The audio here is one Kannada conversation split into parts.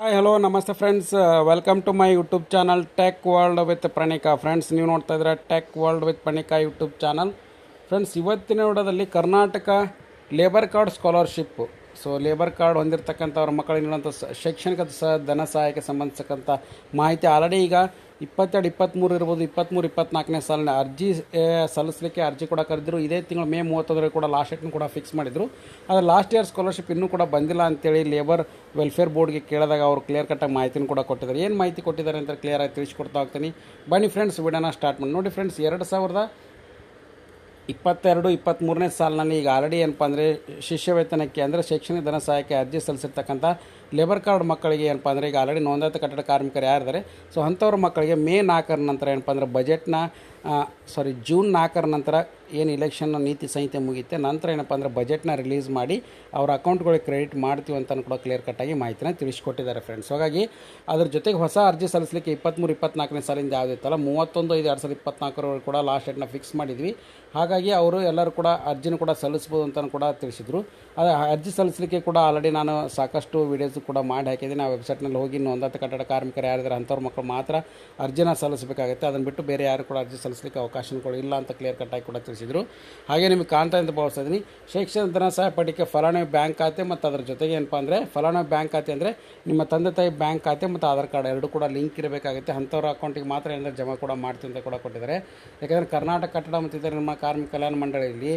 ಹಾಯ್ ಹಲೋ ನಮಸ್ತೆ friends, welcome to my YouTube channel tech world with Praneeka. Friends, ನೀವು ನೋಡ್ತಾ ಇದ್ದೀರಾ tech world with Praneeka YouTube channel. Friends, ಇವತ್ತಿನ ವಿಡಿಯೋದಲ್ಲಿ Karnataka labour card scholarship, so labour card ಹೊಂದಿರತಕ್ಕಂಥವ್ರ ಮಕ್ಕಳಿಗೆ ನೀಡುವಂಥ ಶೈಕ್ಷಣಿಕ ಧನ ಸಹಾಯಕ್ಕೆ ಸಂಬಂಧಿಸತಕ್ಕಂಥ ಮಾಹಿತಿ ಆಲ್ರೆಡಿ ಈಗ 22, 23 ಇರ್ಬೋದು, 23, 24ನೇ ಸಾಲಿನ ಅರ್ಜಿ ಸಲ್ಲಿಸಲಿಕ್ಕೆ ಅರ್ಜಿ ಕೂಡ ಕರೆದಿದ್ರು. ಇದೇ ತಿಂಗಳು ಮೇ 31 ಕೂಡ ಲಾಸ್ಟ್ ಡೇಟ್ನು ಕೂಡ ಫಿಕ್ಸ್ ಮಾಡಿದರು. ಆದರೆ ಲಾಸ್ಟ್ ಇಯರ್ ಸ್ಕಾಲರ್ಶಿಪ್ ಇನ್ನೂ ಕೂಡ ಬಂದಿಲ್ಲ ಅಂತೇಳಿ ಲೇಬರ್ ವೆಲ್ಫೇರ್ ಬೋರ್ಡ್ಗೆ ಕೇಳಿದಾಗ ಅವರು ಕ್ಲಿಯರ್ ಕಟ್ಟಾಗಿ ಮಾಹಿತಿನೂ ಕೂಡ ಕೊಟ್ಟಿದ್ದಾರೆ. ಏನು ಮಾಹಿತಿ ಕೊಟ್ಟಿದ್ದಾರೆ ಅಂತ ಕ್ಲಿಯರಾಗಿ ತಿಳಿಸ್ಕೊಡ್ತಾ ಹೋಗ್ತೀನಿ. ಬನ್ನಿ ಫ್ರೆಂಡ್ಸ್, ವಿಡಿಯೋನ ಸ್ಟಾರ್ಟ್ ಮಾಡಿ. ನೋಡಿ ಫ್ರೆಂಡ್ಸ್, 2022, 23ನೇ ಸಾಲಿನಲ್ಲಿ ಈಗ ಆಲ್ರೆಡಿ ಏನಪ್ಪ ಅಂದರೆ ಶಿಷ್ಯ ವೇತನಕ್ಕೆ ಅಂದರೆ ಶೈಕ್ಷಣಿಕ ಧನ ಸಹಾಯಕ್ಕೆ ಅರ್ಜಿ ಸಲ್ಲಿಸಿರ್ತಕ್ಕಂಥ ಲೇಬರ್ ಕಾರ್ಡ್ ಮಕ್ಕಳಿಗೆ ಏನಪ್ಪ ಅಂದರೆ ಈಗ ಆಲ್ರೆಡಿ ನೋಂದಾಯಿತ ಕಟ್ಟಡ ಕಾರ್ಮಿಕರು ಯಾರಿದ್ದಾರೆ, ಸೊ ಅಂಥವ್ರ ಮಕ್ಕಳಿಗೆ ಮೇ 4ರ ನಂತರ ಏನಪ್ಪ ಅಂದರೆ ಜೂನ್ 4ರ ನಂತರ ಏನು ಇಲೆಕ್ಷನ್ ನೀತಿ ಸಂಹಿತೆ ಮುಗಿಯುತ್ತೆ ನಂತರ ಏನಪ್ಪ ಅಂದರೆ ಬಜೆಟ್ನ ರಿಲೀಸ್ ಮಾಡಿ ಅವ್ರ ಅಕೌಂಟ್ಗಳಿಗೆ ಕ್ರೆಡಿಟ್ ಮಾಡ್ತೀವಿ ಅಂತ ಕೂಡ ಕ್ಲಿಯರ್ ಕಟ್ಟಾಗಿ ಮಾಹಿತಿನ ತಿಳಿಸ್ಕೊಟ್ಟಿದ್ದಾರೆ ಫ್ರೆಂಡ್ಸ್. ಹಾಗಾಗಿ ಅದ್ರ ಜೊತೆಗೆ ಹೊಸ ಅರ್ಜಿ ಸಲ್ಲಿಸಲಿಕ್ಕೆ 23, 24ನೇ ಸಾಲಿಂದ ಯಾವುದಿತ್ತಲ್ಲ 31/5/2024 ಕೂಡ ಲಾಸ್ಟ್ ಡೇಟ್ನ ಫಿಕ್ಸ್ ಮಾಡಿದ್ವಿ. ಹಾಗಾಗಿ ಅವರು ಎಲ್ಲರೂ ಕೂಡ ಅರ್ಜಿನೂ ಕೂಡ ಸಲ್ಲಿಸ್ಬೋದು ಅಂತ ಕೂಡ ತಿಳಿಸಿದರು. ಅದು ಅರ್ಜಿ ಸಲ್ಲಿಸಲಿಕ್ಕೆ ಕೂಡ ಆಲ್ರೆಡಿ ನಾನು ಸಾಕಷ್ಟು ವೀಡಿಯೋಸ್ ಕೂಡ ಮಾಡಿ ಹಾಕಿದ್ದೀನಿ. ಆ ವೆಬ್ಸೈಟ್ನಲ್ಲಿ ಹೋಗಿ ನೋಂದಾಯಿತ ಕಟ್ಟಡ ಕಾರ್ಮಿಕರು ಯಾರಿದ್ದಾರೆ ಅಂಥವ್ರ ಮಕ್ಕಳು ಮಾತ್ರ ಅರ್ಜಿನ ಸಲ್ಲಿಸಬೇಕಾಗುತ್ತೆ. ಅದನ್ನು ಬಿಟ್ಟು ಬೇರೆ ಯಾರು ಕೂಡ ಅರ್ಜಿ ಸಲ್ಲಿಸಲಿಕ್ಕೆ ಅವಕಾಶಗಳು ಇಲ್ಲ ಅಂತ ಕ್ಲಿಯರ್ ಕಟ್ಟಾಗಿ ಕೂಡ ತಿಳಿಸಿದರು. ಹಾಗೆ ನಿಮಗೆ ಕಾಣ್ತಾ ಅಂತ ಭಾವಿಸ್ತಾ ಇದ್ದೀನಿ. ಶೈಕ್ಷಣಿಕ ಧನ ಸಹಾಯ ಪಡೆಯಕ್ಕೆ ಫಲಾನುಭವಿ ಬ್ಯಾಂಕ್ ಖಾತೆ ಮತ್ತು ಅದರ ಜೊತೆಗೆ ಏನಪ್ಪ ಅಂದರೆ ಫಲಾನುಭವಿ ಬ್ಯಾಂಕ್ ಖಾತೆ ಅಂದರೆ ನಿಮ್ಮ ತಂದೆ ತಾಯಿ ಬ್ಯಾಂಕ್ ಖಾತೆ ಮತ್ತು ಆಧಾರ್ ಕಾರ್ಡ್ ಎರಡು ಕೂಡ ಲಿಂಕ್ ಇರಬೇಕಾಗುತ್ತೆ. ಅಂಥವ್ರ ಅಕೌಂಟಿಗೆ ಮಾತ್ರ ಏನಾದರೂ ಜಮಾ ಕೂಡ ಮಾಡ್ತೀವಿ ಅಂತ ಕೂಡ ಕೊಟ್ಟಿದ್ದಾರೆ. ಯಾಕಂದರೆ ಕರ್ನಾಟಕ ಕಟ್ಟಡ ಮತ್ತು ಇತರ ನಿಮ್ಮ ಕಾರ್ಮಿಕ ಕಲ್ಯಾಣ ಮಂಡಳಿಯಲ್ಲಿ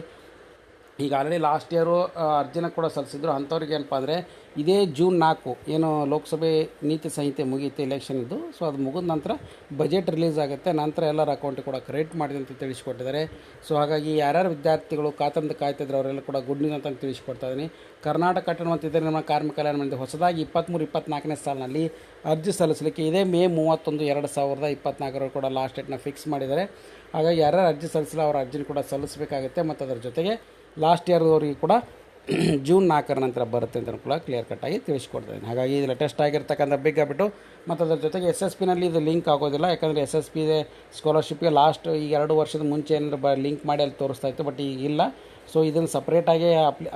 ಈಗ ಆಲ್ರೆಡಿ ಲಾಸ್ಟ್ ಇಯರು ಅರ್ಜಿನ ಕೂಡ ಸಲ್ಲಿಸಿದ್ರು. ಅಂಥವ್ರಿಗೆ ಏನಪ್ಪ ಅಂದರೆ ಇದೇ ಜೂನ್ 4 ಏನು ಲೋಕಸಭೆ ನೀತಿ ಸಂಹಿತೆ ಮುಗಿಯುತ್ತೆ ಎಲೆಕ್ಷನ್ ಇದ್ದು, ಸೊ ಅದು ಮುಗಿದ ನಂತರ ಬಜೆಟ್ ರಿಲೀಸ್ ಆಗುತ್ತೆ. ನಂತರ ಎಲ್ಲರ ಅಕೌಂಟಿಗೆ ಕೂಡ ಕ್ರೆಡಿಟ್ ಮಾಡಿದೆ ಅಂತ ತಿಳಿಸ್ಕೊಟ್ಟಿದ್ದಾರೆ. ಸೊ ಹಾಗಾಗಿ ಯಾರ್ಯಾರು ವಿದ್ಯಾರ್ಥಿಗಳು ಕಾತಂದು ಕಾಯ್ತಿದ್ರು ಅವರೆಲ್ಲ ಕೂಡ ಗುಡ್ ನ್ಯೂಸ್ ಅಂತ ತಿಳಿಸ್ಕೊಡ್ತಾ ಇದ್ದೀನಿ. ಕರ್ನಾಟಕ ಕಟ್ಟಡ ಮತ್ತು ಇತರ ನಮ್ಮ ಕಾರ್ಮಿಕ ಕಲ್ಯಾಣ ಮಂಡಳಿ ಹೊಸದಾಗಿ 23, 24ನೇ ಸಾಲಿನಲ್ಲಿ ಅರ್ಜಿ ಸಲ್ಲಿಸಲಿಕ್ಕೆ ಇದೇ ಮೇ 31, 2024 ಕೂಡ ಲಾಸ್ಟ್ ಡೇಟ್ನ ಫಿಕ್ಸ್ ಮಾಡಿದ್ದಾರೆ. ಹಾಗಾಗಿ ಯಾರ್ಯಾರು ಅರ್ಜಿ ಸಲ್ಲಿಸಿಲ್ಲ ಅವರ ಅರ್ಜಿನ ಕೂಡ ಸಲ್ಲಿಸಬೇಕಾಗುತ್ತೆ. ಮತ್ತು ಅದರ ಜೊತೆಗೆ ಲಾಸ್ಟ್ ಇಯರ್ದವ್ರಿಗೆ ಕೂಡ ಜೂನ್ 4ರ ನಂತರ ಬರುತ್ತೆ ಅಂತ ಕೂಡ ಕ್ಲಿಯರ್ ಕಟ್ಟಾಗಿ ತಿಳಿಸ್ಕೊಡ್ತೀನಿ. ಹಾಗಾಗಿ ಇದು ಲೇಟೆಸ್ಟ್ ಆಗಿರ್ತಕ್ಕಂಥ ಬಿಗ್ ಅಪ್ಡೇಟು. ಮತ್ತು ಅದರ ಜೊತೆಗೆ SSPನಲ್ಲಿ ಇದು ಲಿಂಕ್ ಆಗೋದಿಲ್ಲ. ಯಾಕಂದರೆ SSP ಸ್ಕಾಲರ್ಶಿಪ್ಗೆ ಲಾಸ್ಟ್ ಈಗ 2 ವರ್ಷದ ಮುಂಚೆ ಏನಾದ್ರು ಲಿಂಕ್ ಮಾಡಿ ಅಲ್ಲಿ ತೋರಿಸ್ತಾ ಇತ್ತು, ಬಟ್ ಈಗ ಇಲ್ಲ. ಸೊ ಇದನ್ನು ಸಪ್ರೇಟಾಗಿ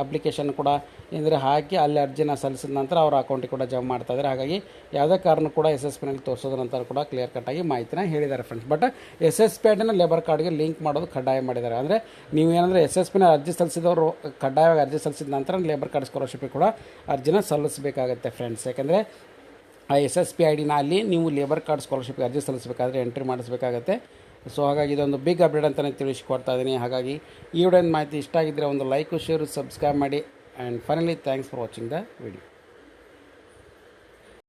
ಅಪ್ಲಿಕೇಶನ್ ಕೂಡ ಅಂದರೆ ಹಾಕಿ ಅಲ್ಲಿ ಅರ್ಜಿನ ಸಲ್ಲಿಸಿದ ನಂತರ ಅವರ ಅಕೌಂಟಿಗೆ ಕೂಡ ಜಮಾ ಮಾಡ್ತಾಯಿದ್ದಾರೆ. ಹಾಗಾಗಿ ಯಾವುದೇ ಕಾರಣ ಕೂಡ SSPನಲ್ಲಿ ತೋರಿಸೋದ್ರ ನಂತರ ಕೂಡ ಕ್ಲಿಯರ್ ಕಟ್ಟಾಗಿ ಮಾಹಿತಿನ ಹೇಳಿದ್ದಾರೆ ಫ್ರೆಂಡ್ಸ್. ಬಟ್ SSP ಐಡಿನ ಲೇಬರ್ ಕಾರ್ಡ್ಗೆ ಲಿಂಕ್ ಮಾಡೋದು ಕಡ್ಡಾಯ ಮಾಡಿದ್ದಾರೆ. ಅಂದರೆ ನೀವು ಏನಂದರೆ SSPನ ಅರ್ಜಿ ಸಲ್ಲಿಸಿದವರು ಕಡ್ಡಾಯವಾಗಿ ಅರ್ಜಿ ಸಲ್ಲಿಸಿದ ನಂತರ ಲೇಬರ್ ಕಾರ್ಡ್ ಸ್ಕಾಲರ್ಶಿಪ್ಗೆ ಕೂಡ ಅರ್ಜಿನ ಸಲ್ಲಿಸಬೇಕಾಗುತ್ತೆ ಫ್ರೆಂಡ್ಸ್. ಯಾಕಂದರೆ ಆ SSP ಐಡಿನ ಅಲ್ಲಿ ನೀವು ಲೇಬರ್ ಕಾರ್ಡ್ ಸ್ಕಾಲರ್ಶಿಪ್ಗೆ ಅರ್ಜಿ ಸಲ್ಲಿಸಬೇಕಾದ್ರೆ ಎಂಟ್ರಿ ಮಾಡಿಸಬೇಕಾಗತ್ತೆ. ಸೊ ಹಾಗಾಗಿ ಇದೊಂದು ಬಿಗ್ ಅಪ್ಡೇಟ್ ಅಂತಲೇ ತಿಳಿಸ್ಕೊಡ್ತಾ ಇದ್ದೀನಿ. ಹಾಗಾಗಿ ಈ ವಿಡಿಯೋದ ಮಾಹಿತಿ ಇಷ್ಟ ಆಗಿದ್ದರೆ ಒಂದು ಲೈಕು, ಶೇರು, ಸಬ್ಸ್ಕ್ರೈಬ್ ಮಾಡಿ. And finally thanks for watching the video.